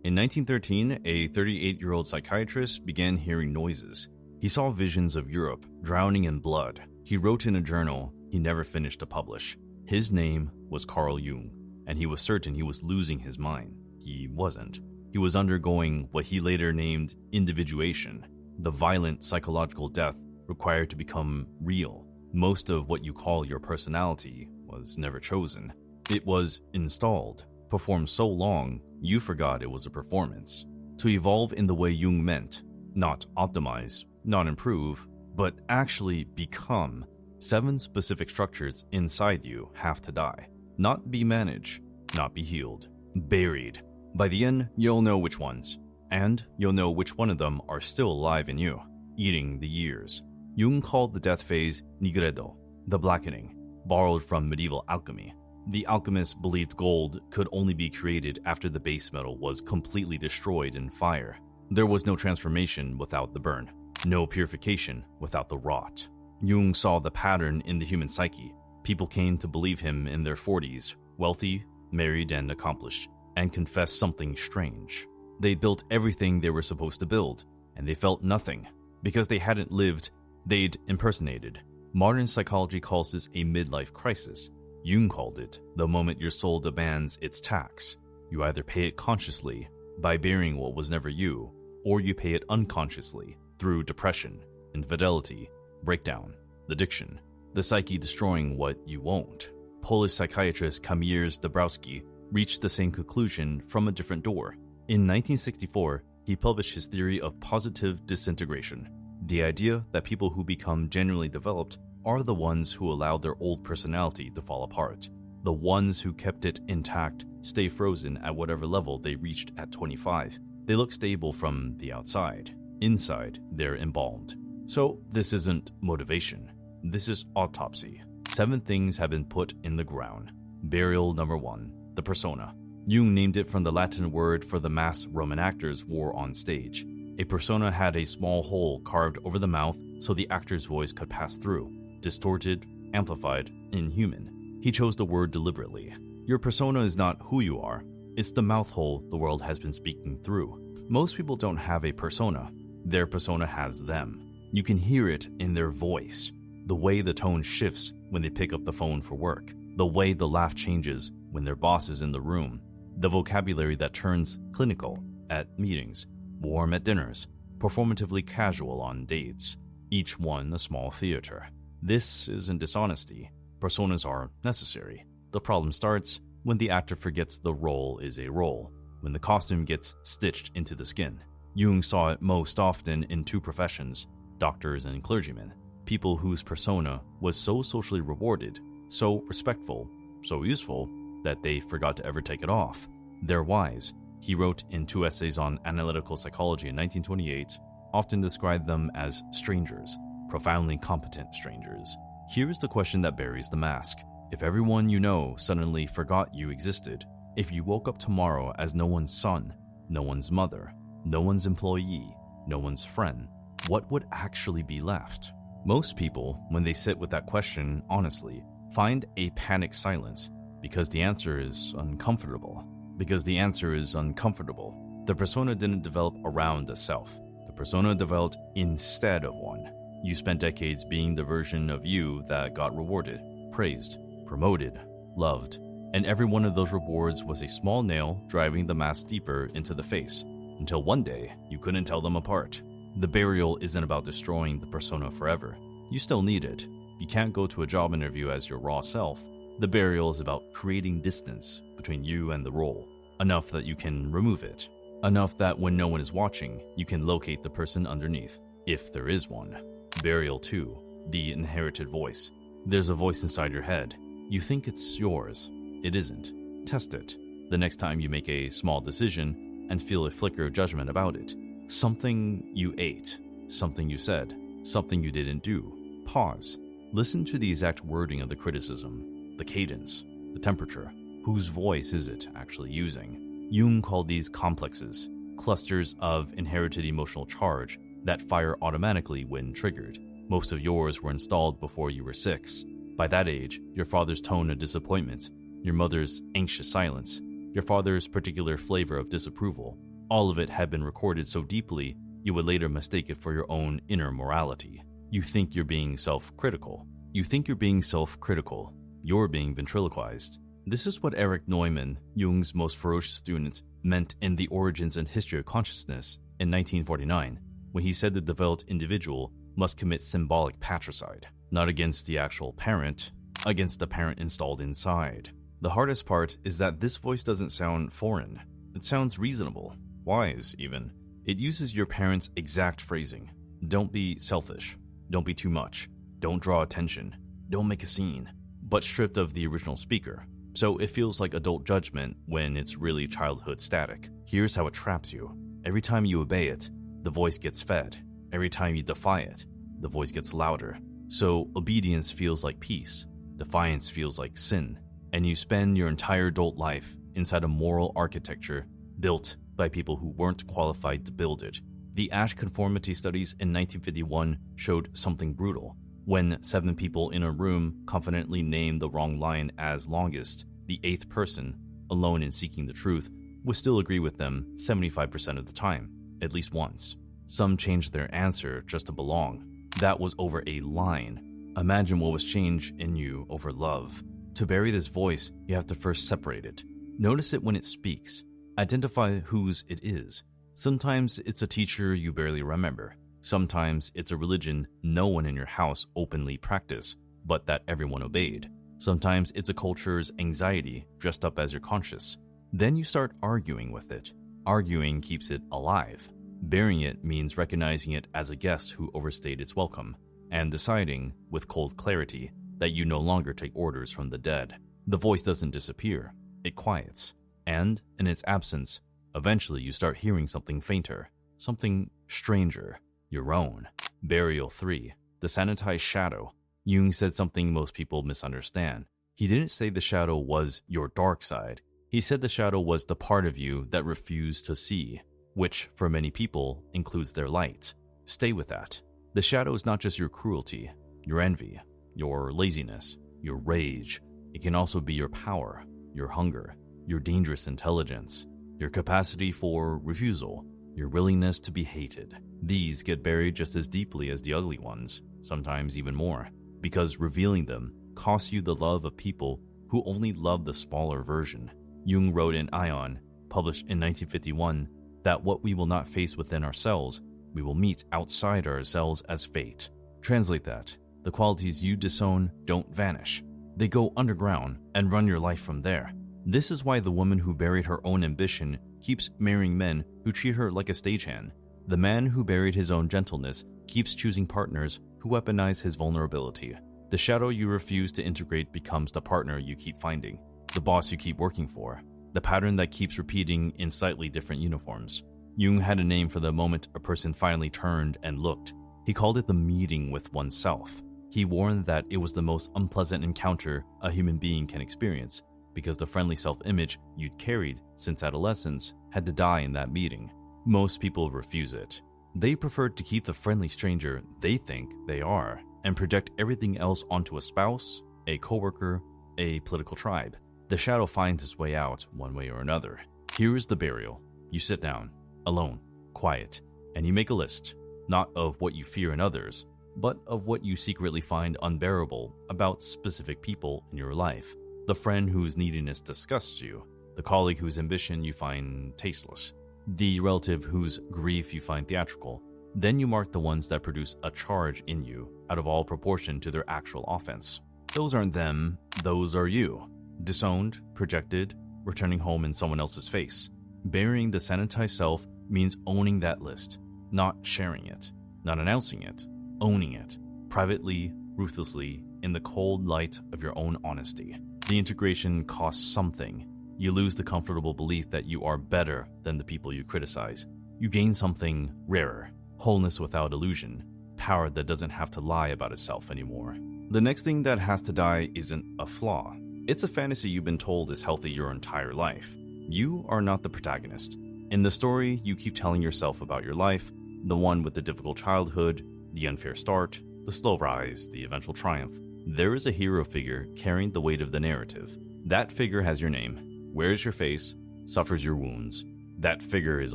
In 1913, a 38-year-old psychiatrist began hearing noises. He saw visions of Europe drowning in blood. He wrote in a journal he never finished to publish. His name was Carl Jung, and he was certain he was losing his mind. He wasn't. He was undergoing what he later named individuation, the violent psychological death required to become real. Most of what you call your personality was never chosen. It was installed, performed so long, you forgot it was a performance. To evolve in the way Jung meant, not optimize, not improve, but actually become, 7 specific structures inside you have to die. Not be managed, not be healed, buried. By the end, you'll know which ones, and you'll know which one of them are still alive in you, eating the years. Jung called the death phase Nigredo, the blackening, borrowed from medieval alchemy. The alchemists believed gold could only be created after the base metal was completely destroyed in fire. There was no transformation without the burn, no purification without the rot. Jung saw the pattern in the human psyche. People came to believe him in their 40s, wealthy, married, and accomplished, and confessed something strange. They built everything they were supposed to build, and they felt nothing. Because they hadn't lived, they'd impersonated. Modern psychology calls this a midlife crisis. Jung called it the moment your soul demands its tax. You either pay it consciously, by bearing what was never you, or you pay it unconsciously, through depression, infidelity, breakdown, addiction, the psyche destroying what you won't. Polish psychiatrist Kazimierz Dąbrowski reached the same conclusion from a different door. In 1964, he published his theory of positive disintegration, the idea that people who become genuinely developed are the ones who allow their old personality to fall apart. The ones who kept it intact stay frozen at whatever level they reached at 25. They look stable from the outside. Inside, they're embalmed. So this isn't motivation. This is autopsy. 7 things have been put in the ground. Burial number 1, the persona. Jung named it from the Latin word for the mask Roman actors wore on stage. A persona had a small hole carved over the mouth so the actor's voice could pass through. Distorted, amplified, inhuman. He chose the word deliberately. Your persona is not who you are. It's the mouth hole the world has been speaking through. Most people don't have a persona. Their persona has them. You can hear it in their voice. The way the tone shifts when they pick up the phone for work. The way the laugh changes when their boss is in the room. The vocabulary that turns clinical at meetings, warm at dinners, performatively casual on dates. Each one a small theater. This isn't dishonesty. Personas are necessary. The problem starts when the actor forgets the role is a role, when the costume gets stitched into the skin. Jung saw it most often in 2 professions, doctors and clergymen, people whose persona was so socially rewarded, so respectful, so useful, that they forgot to ever take it off. They're wise. He wrote in 2 essays on analytical psychology in 1928, often described them as strangers, profoundly competent strangers. Here's the question that buries the mask. If everyone you know suddenly forgot you existed, if you woke up tomorrow as no one's son, no one's mother, no one's employee, no one's friend, what would actually be left? Most people, when they sit with that question honestly, find a panic silence because the answer is uncomfortable. Because the answer is uncomfortable. The persona didn't develop around a self. The persona developed instead of one. You spent decades being the version of you that got rewarded, praised, promoted, loved, and every one of those rewards was a small nail driving the mask deeper into the face, until one day you couldn't tell them apart. The burial isn't about destroying the persona forever. You still need it. You can't go to a job interview as your raw self. The burial is about creating distance between you and the role, enough that you can remove it, enough that when no one is watching, you can locate the person underneath, if there is one. Burial 2, the inherited voice. There's a voice inside your head. You think it's yours. It isn't. Test it. The next time you make a small decision and feel a flicker of judgment about it, something you ate, something you said, something you didn't do, pause. Listen to the exact wording of the criticism, the cadence, the temperature. Whose voice is it actually using? Jung called these complexes, clusters of inherited emotional charge that fire automatically when triggered. Most of yours were installed before you were 6. By that age, your father's tone of disappointment, your mother's anxious silence, your father's particular flavor of disapproval, All of it had been recorded so deeply, you would later mistake it for your own inner morality. You think you're being self-critical. You're being ventriloquized. This is what Erich Neumann, Jung's most ferocious student, meant in The Origins and History of Consciousness in 1949, when he said the developed individual must commit symbolic patricide, not against the actual parent, against the parent installed inside. The hardest part is that this voice doesn't sound foreign. It sounds reasonable, wise even. It uses your parents' exact phrasing. Don't be selfish. Don't be too much. Don't draw attention. Don't make a scene. But stripped of the original speaker. So it feels like adult judgment when it's really childhood static. Here's how it traps you. Every time you obey it, the voice gets fed. Every time you defy it, the voice gets louder. So obedience feels like peace. Defiance feels like sin. And you spend your entire adult life inside a moral architecture built by people who weren't qualified to build it. The Asch conformity studies in 1951 showed something brutal. When 7 people in a room confidently named the wrong line as longest, the 8th person, alone in seeking the truth, would still agree with them 75% of the time, at least once. Some changed their answer just to belong. That was over a line. Imagine what was changed in you over love. To bury this voice, you have to first separate it. Notice it when it speaks. Identify whose it is. Sometimes it's a teacher you barely remember. Sometimes it's a religion no one in your house openly practiced, but that everyone obeyed. Sometimes it's a culture's anxiety dressed up as your conscience. Then you start arguing with it. Arguing keeps it alive. Burying it means recognizing it as a guest who overstayed its welcome, and deciding, with cold clarity, that you no longer take orders from the dead. The voice doesn't disappear. It quiets. And, in its absence, eventually you start hearing something fainter, something stranger, your own. Burial 3. The sanitized shadow. Jung said something most people misunderstand. He didn't say the shadow was your dark side. He said the shadow was the part of you that refused to see, which, for many people, includes their light. Stay with that. The shadow is not just your cruelty, your envy, your laziness, your rage. It can also be your power, your hunger, your dangerous intelligence, your capacity for refusal, your willingness to be hated. These get buried just as deeply as the ugly ones, sometimes even more, because revealing them costs you the love of people who only love the smaller version. Jung wrote in Aion, published in 1951, that what we will not face within ourselves, we will meet outside ourselves as fate. Translate that. The qualities you disown don't vanish. They go underground and run your life from there. This is why the woman who buried her own ambition keeps marrying men who treat her like a stagehand. The man who buried his own gentleness keeps choosing partners who weaponize his vulnerability. The shadow you refuse to integrate becomes the partner you keep finding, the boss you keep working for, the pattern that keeps repeating in slightly different uniforms. Jung had a name for the moment a person finally turned and looked. He called it the meeting with oneself. He warned that it was the most unpleasant encounter a human being can experience, because the friendly self-image you'd carried since adolescence had to die in that meeting. Most people refuse it. They prefer to keep the friendly stranger they think they are and project everything else onto a spouse, a coworker, a political tribe. The shadow finds its way out one way or another. Here is the burial. You sit down, alone, quiet, and you make a list, not of what you fear in others, but of what you secretly find unbearable about specific people in your life. The friend whose neediness disgusts you, the colleague whose ambition you find tasteless, the relative whose grief you find theatrical. Then you mark the ones that produce a charge in you out of all proportion to their actual offense. Those aren't them, those are you. Disowned, projected, returning home in someone else's face. Burying the sanitized self means owning that list, not sharing it, not announcing it, owning it, privately, ruthlessly, in the cold light of your own honesty. The integration costs something. You lose the comfortable belief that you are better than the people you criticize. You gain something rarer, wholeness without illusion, power that doesn't have to lie about itself anymore. The next thing that has to die isn't a flaw. It's a fantasy you've been told is healthy your entire life. You are not the protagonist. In the story you keep telling yourself about your life, the one with the difficult childhood, the unfair start, the slow rise, the eventual triumph, there is a hero figure carrying the weight of the narrative. That figure has your name, wears your face, suffers your wounds, That figure is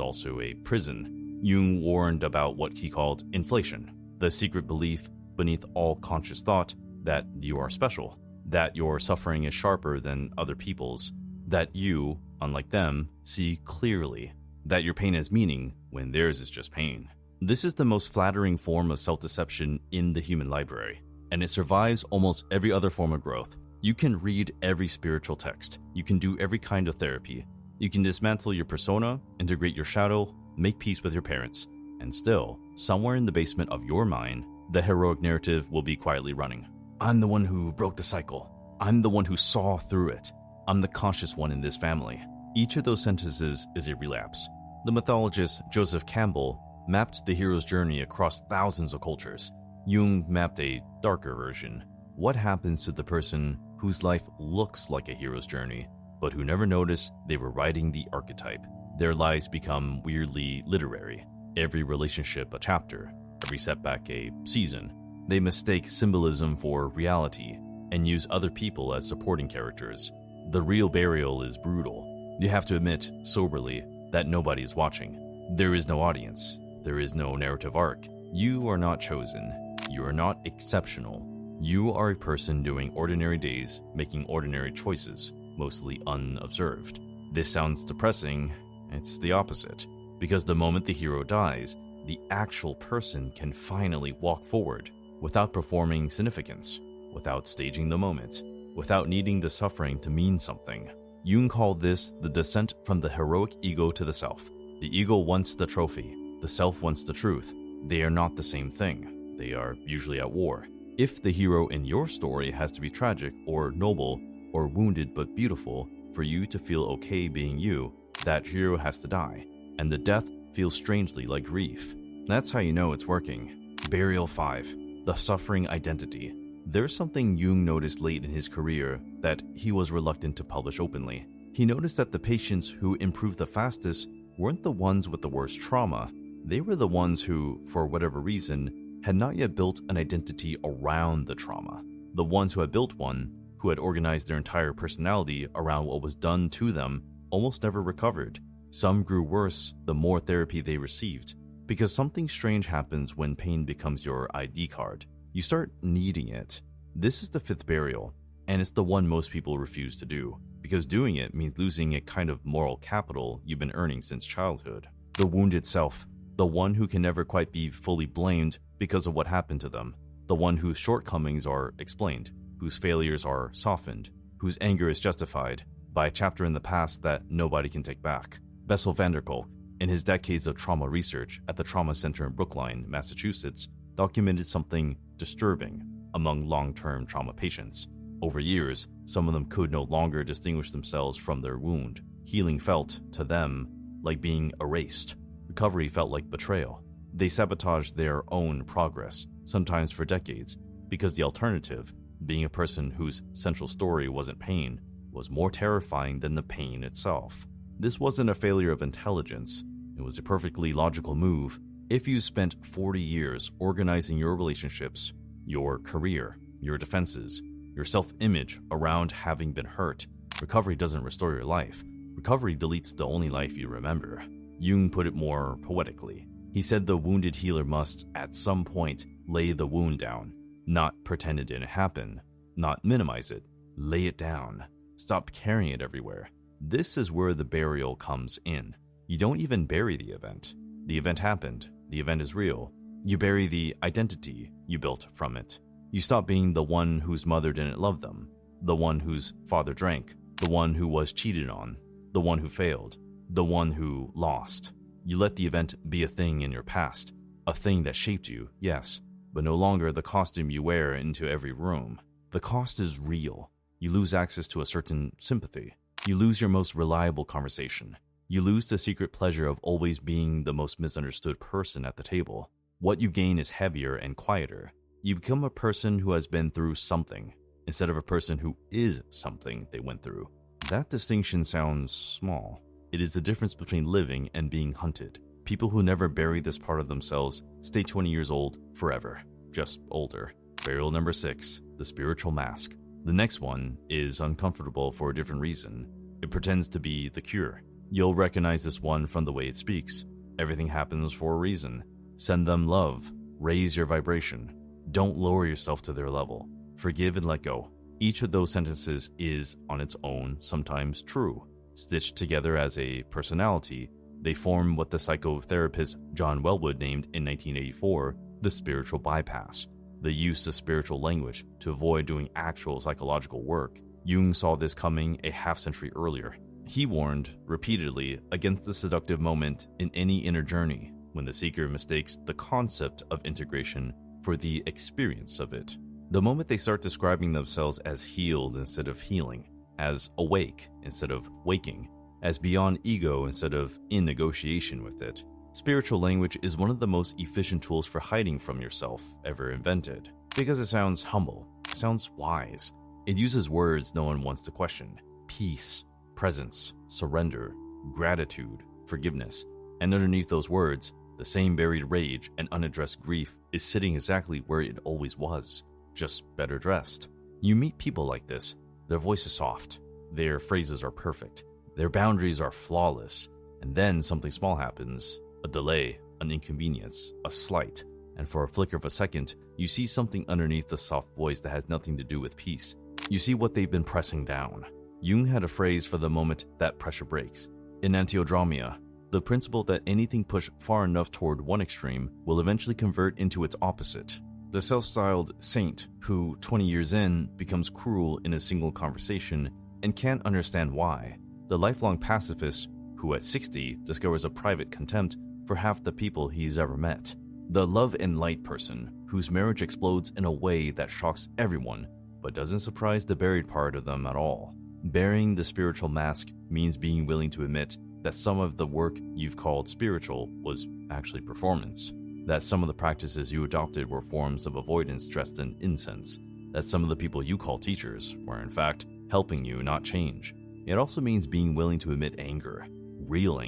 also a prison. Jung warned about what he called inflation, the secret belief beneath all conscious thought that you are special, that your suffering is sharper than other people's, that you, unlike them, see clearly, that your pain has meaning when theirs is just pain. This is the most flattering form of self-deception in the human library, and it survives almost every other form of growth. You can read every spiritual text, you can do every kind of therapy, you can dismantle your persona, integrate your shadow, make peace with your parents, and still, somewhere in the basement of your mind, the heroic narrative will be quietly running. I'm the one who broke the cycle. I'm the one who saw through it. I'm the conscious one in this family. Each of those sentences is a relapse. The mythologist Joseph Campbell mapped the hero's journey across thousands of cultures. Jung mapped a darker version. What happens to the person whose life looks like a hero's journey, but who never noticed they were writing the archetype? Their lives become weirdly literary. Every relationship a chapter, every setback a season. They mistake symbolism for reality and use other people as supporting characters. The real burial is brutal. You have to admit, soberly, that nobody is watching. There is no audience. There is no narrative arc. You are not chosen. You are not exceptional. You are a person doing ordinary days, making ordinary choices, mostly unobserved. This sounds depressing. It's the opposite. Because the moment the hero dies, the actual person can finally walk forward without performing significance, without staging the moment, without needing the suffering to mean something. Jung called this the descent from the heroic ego to the self. The ego wants the trophy. The self wants the truth. They are not the same thing. They are usually at war. If the hero in your story has to be tragic or noble or wounded but beautiful for you to feel okay being you, that hero has to die. And the death feels strangely like grief. That's how you know it's working. Burial 5. The suffering identity. There's something Jung noticed late in his career that he was reluctant to publish openly. He noticed that the patients who improved the fastest weren't the ones with the worst trauma. They were the ones who, for whatever reason, had not yet built an identity around the trauma. The ones who had built one, who had organized their entire personality around what was done to them, almost never recovered. Some grew worse the more therapy they received, because something strange happens when pain becomes your ID card. You start needing it. This is the 5th burial, and it's the one most people refuse to do, because doing it means losing a kind of moral capital you've been earning since childhood. The wounded self, the one who can never quite be fully blamed because of what happened to them, the one whose shortcomings are explained, whose failures are softened, whose anger is justified by a chapter in the past that nobody can take back. Bessel van der Kolk, in his decades of trauma research at the Trauma Center in Brookline, Massachusetts, documented something disturbing among long-term trauma patients. Over years, some of them could no longer distinguish themselves from their wound. Healing felt, to them, like being erased. Recovery felt like betrayal. They sabotaged their own progress, sometimes for decades, because the alternative, being a person whose central story wasn't pain, was more terrifying than the pain itself. This wasn't a failure of intelligence. It was a perfectly logical move. If you spent 40 years organizing your relationships, your career, your defenses, your self-image around having been hurt, recovery doesn't restore your life. Recovery deletes the only life you remember. Jung put it more poetically. He said the wounded healer must, at some point, lay the wound down. Not pretend it didn't happen. Not minimize it. Lay it down. Stop carrying it everywhere. This is where the burial comes in. You don't even bury the event. The event happened. The event is real. You bury the identity you built from it. You stop being the one whose mother didn't love them, the one whose father drank, the one who was cheated on, the one who failed, the one who lost. You let the event be a thing in your past, a thing that shaped you, yes, but no longer the costume you wear into every room. The cost is real. You lose access to a certain sympathy. You lose your most reliable conversation. You lose the secret pleasure of always being the most misunderstood person at the table. What you gain is heavier and quieter. You become a person who has been through something, instead of a person who is something they went through. That distinction sounds small. It is the difference between living and being hunted. People who never bury this part of themselves stay 20 years old forever, just older. Burial number 6, the spiritual mask. The next one is uncomfortable for a different reason. It pretends to be the cure. You'll recognize this one from the way it speaks. Everything happens for a reason. Send them love. Raise your vibration. Don't lower yourself to their level. Forgive and let go. Each of those sentences is, on its own, sometimes true. Stitched together as a personality, they form what the psychotherapist John Wellwood named in 1984 the spiritual bypass, the use of spiritual language to avoid doing actual psychological work. Jung saw this coming a half-century earlier. He warned repeatedly against the seductive moment in any inner journey when the seeker mistakes the concept of integration for the experience of it. The moment they start describing themselves as healed instead of healing, as awake instead of waking, as beyond ego instead of in negotiation with it. Spiritual language is one of the most efficient tools for hiding from yourself ever invented, because it sounds humble, it sounds wise. It uses words no one wants to question: peace, presence, surrender, gratitude, forgiveness. And underneath those words, the same buried rage and unaddressed grief is sitting exactly where it always was, just better dressed. You meet people like this. Their voice is soft, their phrases are perfect, their boundaries are flawless, and then something small happens, a delay, an inconvenience, a slight, and for a flicker of a second, you see something underneath the soft voice that has nothing to do with peace. You see what they've been pressing down. Jung had a phrase for the moment that pressure breaks. In enantiodromia, the principle that anything pushed far enough toward one extreme will eventually convert into its opposite. The self-styled saint who, 20 years in, becomes cruel in a single conversation and can't understand why. The lifelong pacifist who at 60 discovers a private contempt for half the people he's ever met. The love and light person whose marriage explodes in a way that shocks everyone but doesn't surprise the buried part of them at all. Bearing the spiritual mask means being willing to admit that some of the work you've called spiritual was actually performance, that some of the practices you adopted were forms of avoidance dressed in incense, that some of the people you call teachers were in fact helping you not change. It also means being willing to admit anger, real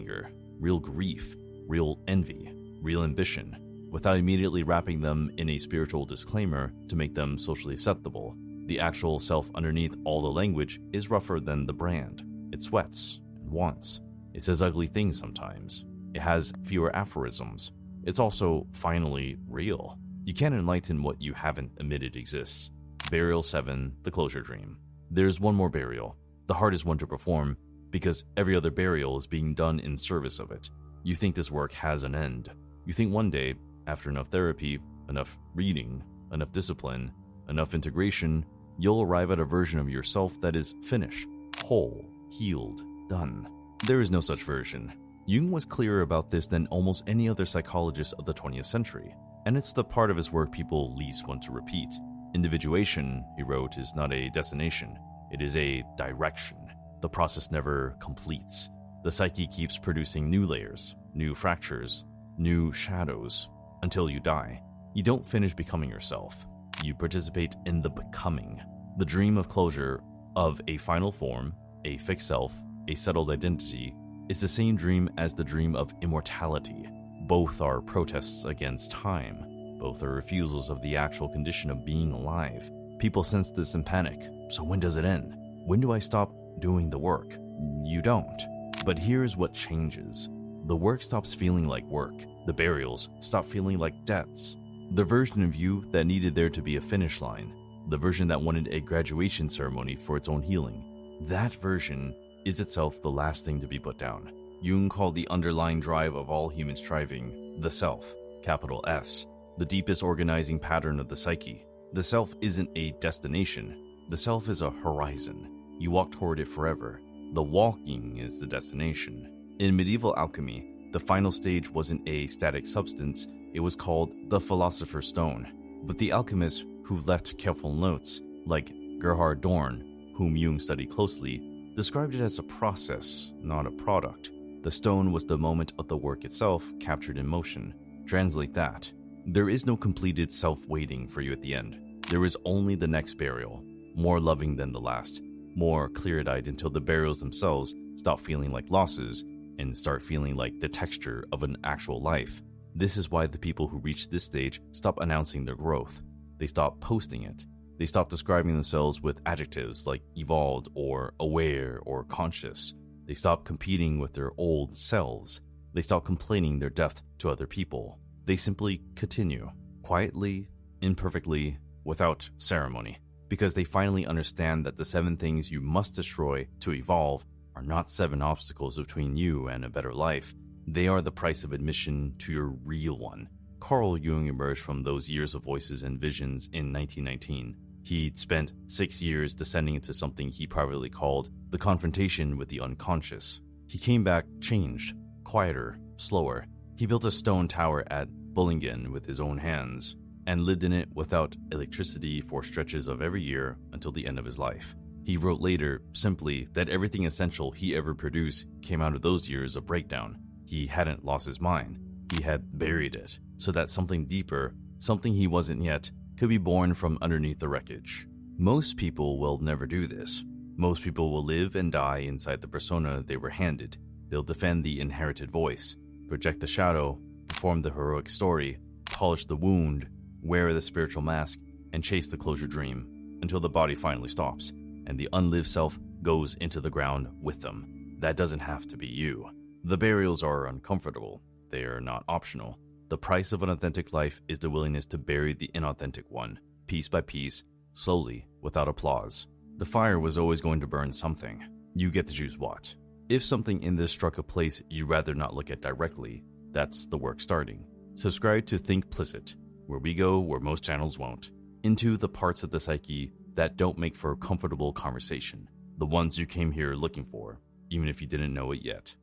grief, real envy, real ambition, without immediately wrapping them in a spiritual disclaimer to make them socially acceptable. The actual self underneath all the language is rougher than the brand. It sweats and wants. It says ugly things sometimes. It has fewer aphorisms. It's also, finally, real. You can't enlighten what you haven't admitted exists. Burial 7, the closure dream. There's one more burial, the hardest one to perform, because every other burial is being done in service of it. You think this work has an end. You think one day, after enough therapy, enough reading, enough discipline, enough integration, you'll arrive at a version of yourself that is finished, whole, healed, done. There is no such version. Jung was clearer about this than almost any other psychologist of the 20th century, and it's the part of his work people least want to repeat. Individuation, he wrote, is not a destination. It is a direction. The process never completes. The psyche keeps producing new layers, new fractures, new shadows, until you die. You don't finish becoming yourself. You participate in the becoming. The dream of closure, of a final form, a fixed self, a settled identity, is the same dream as the dream of immortality. Both are protests against time. Both are refusals of the actual condition of being alive. People sense this in panic. So when does it end? When do I stop doing the work? You don't. But here's what changes. The work stops feeling like work. The burials stop feeling like deaths. The version of you that needed there to be a finish line, the version that wanted a graduation ceremony for its own healing, that version is itself the last thing to be put down. Jung called the underlying drive of all human striving the self, capital S, the deepest organizing pattern of the psyche. The self isn't a destination. The self is a horizon. You walk toward it forever. The walking is the destination. In medieval alchemy, the final stage wasn't a static substance. It was called the philosopher's stone. But the alchemists who left careful notes, like Gerhard Dorn, whom Jung studied closely, described it as a process, not a product. The stone was the moment of the work itself captured in motion. Translate that. There is no completed self waiting for you at the end. There is only the next burial, more loving than the last, more clear-eyed until the burials themselves stop feeling like losses and start feeling like the texture of an actual life. This is why the people who reach this stage stop announcing their growth. They stop posting it. They stop describing themselves with adjectives like evolved or aware or conscious. They stop competing with their old selves. They stop complaining their death to other people. They simply continue, quietly, imperfectly, without ceremony, because they finally understand that the 7 things you must destroy to evolve are not 7 obstacles between you and a better life. They are the price of admission to your real one. Carl Jung emerged from those years of voices and visions in 1919. He'd spent 6 years descending into something he privately called the confrontation with the unconscious. He came back changed, quieter, slower. He built a stone tower at Bullingen with his own hands, and lived in it without electricity for stretches of every year until the end of his life. He wrote later, simply, that everything essential he ever produced came out of those years of breakdown. He hadn't lost his mind. He had buried it, so that something deeper, something he wasn't yet, could be born from underneath the wreckage. Most people will never do this. Most people will live and die inside the persona they were handed. They'll defend the inherited voice, project the shadow, perform the heroic story, polish the wound, wear the spiritual mask, and chase the closure dream until the body finally stops and the unlived self goes into the ground with them. That doesn't have to be you. The burials are uncomfortable. They are not optional. The price of an authentic life is the willingness to bury the inauthentic one, piece by piece, slowly, without applause. The fire was always going to burn something. You get to choose what. If something in this struck a place you'd rather not look at directly, that's the work starting. Subscribe to Thinkplicit, where we go where most channels won't, into the parts of the psyche that don't make for comfortable conversation, the ones you came here looking for, even if you didn't know it yet.